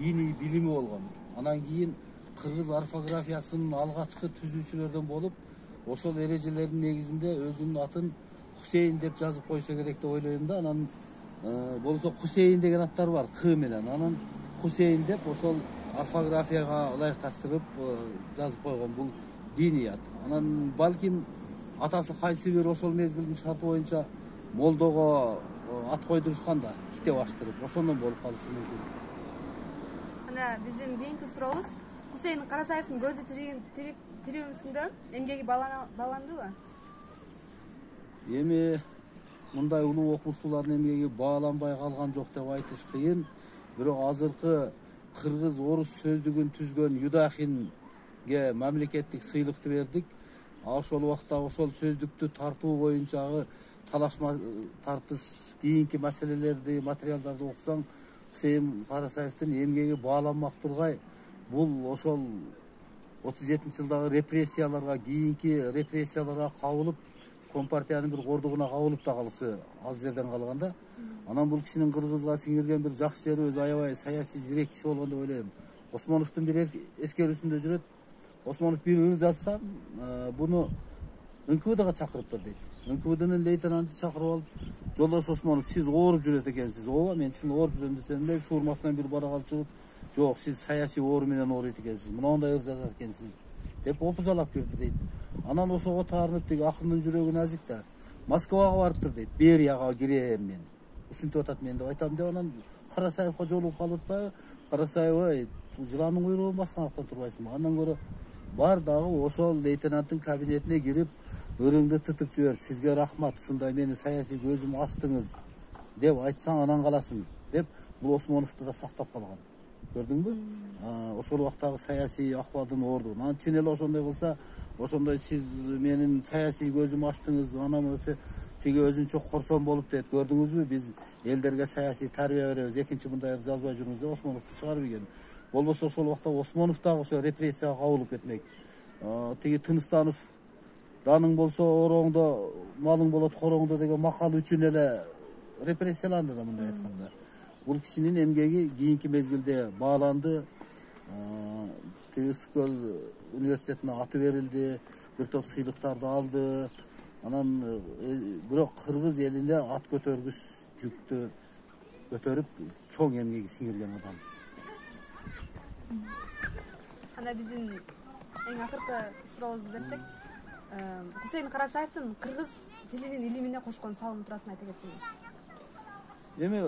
dini bilimi болгон. Анан кийин кыргыз орфографиясынын алгачкы түзүүчүлөрдөн болуп, ошол эрежелердин негизинде өзүнүн атын Хусейин деп жазып койсо керек деп ойлойм да. Анан болсо Хусейин деген аттар бар, К менен. Анан Хусейин деп ошол орфографияга ылайыкташтырып жазып койгон. Бул dini ат. Анан балким атасы кайсы бир ошол мезгилдин шарты боюнча молдого ат койдурушкан да, китеп аштырып, ошондон болуп калышы мүмкүн. Ана биздин кийинки сурообуз Хусейин Карасаевдин көзү тирүүсүндө эмгеги бааландыбы? Эми мындай улуу окумуштуулардын эмгеги бааланбай калган жок деп айтыш кыйын. Бирок азыркы кыргыз орус сөздүгүн түзгөн Юдахинге мамлекеттик сыйлыкты бердик. Ошол убакта ошол сөздүктү тартуу боюнчагы талашма тартыш кийинки маселелерди, материалдарды окусаң, Хусейин Карасаевдин эмгеги бааланмак тургай. Бул ошол 37-жылдагы репрессияларга, кийинки репрессияларга кабылып, Компартиянын бир кордугуна кабылып да калышы аз жерден калган да. Анан бул кишинин кыргызга сиңирген бир жакшы жери өзү аябай саясий зирек киши болгон деп ойлойм. Осмоновдун бир эскерүүсүндө жүрөт. Осмонов бир ыр жазса, буну НКВДга чакырыптыр дейт. НКВДнын лейтенанты чакырып алып, жолдош Осмонов, сиз ооруп жүрөт экенсиз. Ооба, мен чын ооруп жүрөм десем эле, суурмасынан бир барагал чыгып, жок, сиз саясий оору менен ооруйт экенсиз. Мындай ыр жазат экенсиз деп опузалап кирди дейт. Анан ошого таарынып, тиги акындын жүрөгү назик да. Москвага барыптыр дейт. Берияга кирем мен. Ушинтип атат мен деп айтам деп, анан Карасаевга жолугуп калып атпайбы? Карасаев, жыландын куйругун баскандыктан турбайсыңбы? Андан көрө бар дагы ошол лейтенанттын кабинетине кирип, ырыңды тытып жибер. Сизге рахмат, ушундай мени саясий көзүм ачтыңыз деп айтсаң, анан каласың деп, бул Осмоновду да сактап калган. Көрдүңбү? Ошол убактагы саясий акыбалдын оордугун. Анан чын эле ошондой кылса, ошондой сиз менин саясий көзүм ачтыңыз, анан тиги өзүнчө корсон болуп дейт. Көрдүңүзбү? Биз элдерге саясий тарбия беребиз, экинчи мындай жазбай жүрүңүз деп Осмоновду чыгарып ийген. Болбосо ошол убакта Осмонов дагы ошо репрессияга кабылып кетмек. Тиги Тыныстанов даның болсо ороңдо, малың болот хороңдо деген макалы үчүн эле репрессияланды да, мындай айтканда. Бул кишинин эмгеги кийинки мезгилде бааланды. Тиги Ысыккөл университетине аты берилди, бир топ сыйлыктарды алды. Анан бирок кыргыз элинде ат көтөргүс жүктү көтөрүп, чоң эмгеги сиңирген адам. Анда биздин эң акыркы сурообузду берсек, Хусейин Карасаевдин кыргыз тилинин илимине кошкон салым турасын айта кетсеңиз. Эми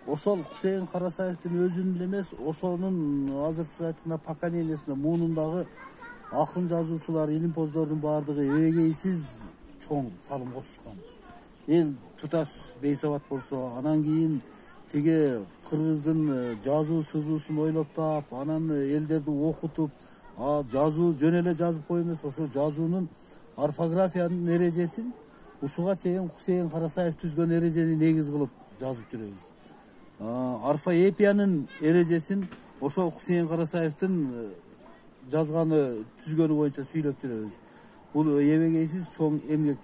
ошол Хусейин Карасаевдин өзүнүн эле эмес, ошонун азыркы айтканда поколениесине, муунундагы акын жазуучулар, илимпоздордун баардыгы эбегейсиз чоң салым кошушкан. Эл туташ бейсабат болсо, анан кийин тиги кыргыздын жазуу сызуусун ойлоп таап, анан элдерди окутуп, жазуу жөн эле жазып коюп эмес, ошо жазуунун орфографиянын эрежесин ушуга чейин Хусейин Карасаев түзгөн эрежени негиз кылып жазып жүрөбүз. Орфоэпиянын эрежесин ошо Хусейин Карасаевдин жазганы, түзгөнү боюнча сүйлөп жүрөбүз. Бул эбегейсиз чоң эмгек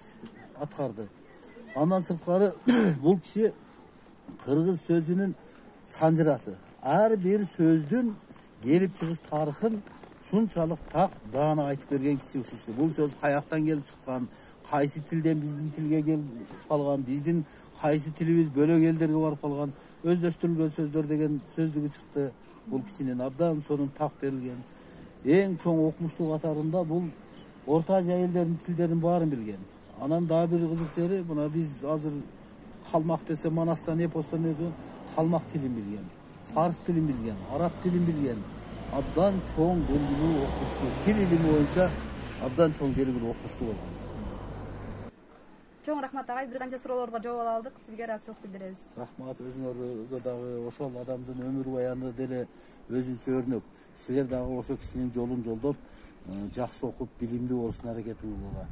аткарды. Андан сырткары бул киши кыргыз сөзүнүн санжырасы. Ар бир сөздүн келип чыгыш тарыхын шунчалык так даана айтып берген киши ушул киши. Бул сөз каяктан келип чыккан, кайсы тилден биздин тилге келип калган, биздин кайсы тилибиз бөлөк элдерге барып калган, өздөштүрүлгөн сөздөр деген сөздүгү чыкты. Бул кишинин абдан сонун так берилген. Эң чоң окумуштуу катарында бул Орто Азия элдеринин тилдерин баарын билген. Анан дагы бир кызык жери, мына биз азыр калмак десе Манастан, эпостон өзү калмак тилин билген, фарс тилин билген, араб тилин билген. Абдан чоң белгилүү окумуштуу, тил илими боюнча абдан чоң белгилүү окумуштуу болгон. Чоң рахмат агай, бир канча суроолорго жооп ала алдык. Сизге ыраазычылык билдиребиз. Рахмат, өзүңөргө дагы ошол адамдын өмүр баяны деле өзүнчө өрнөк. Силер дагы ошо кишинин жолун жолдоп, жакшы окуп, билимдүү болушуна аракетиңиз болгула.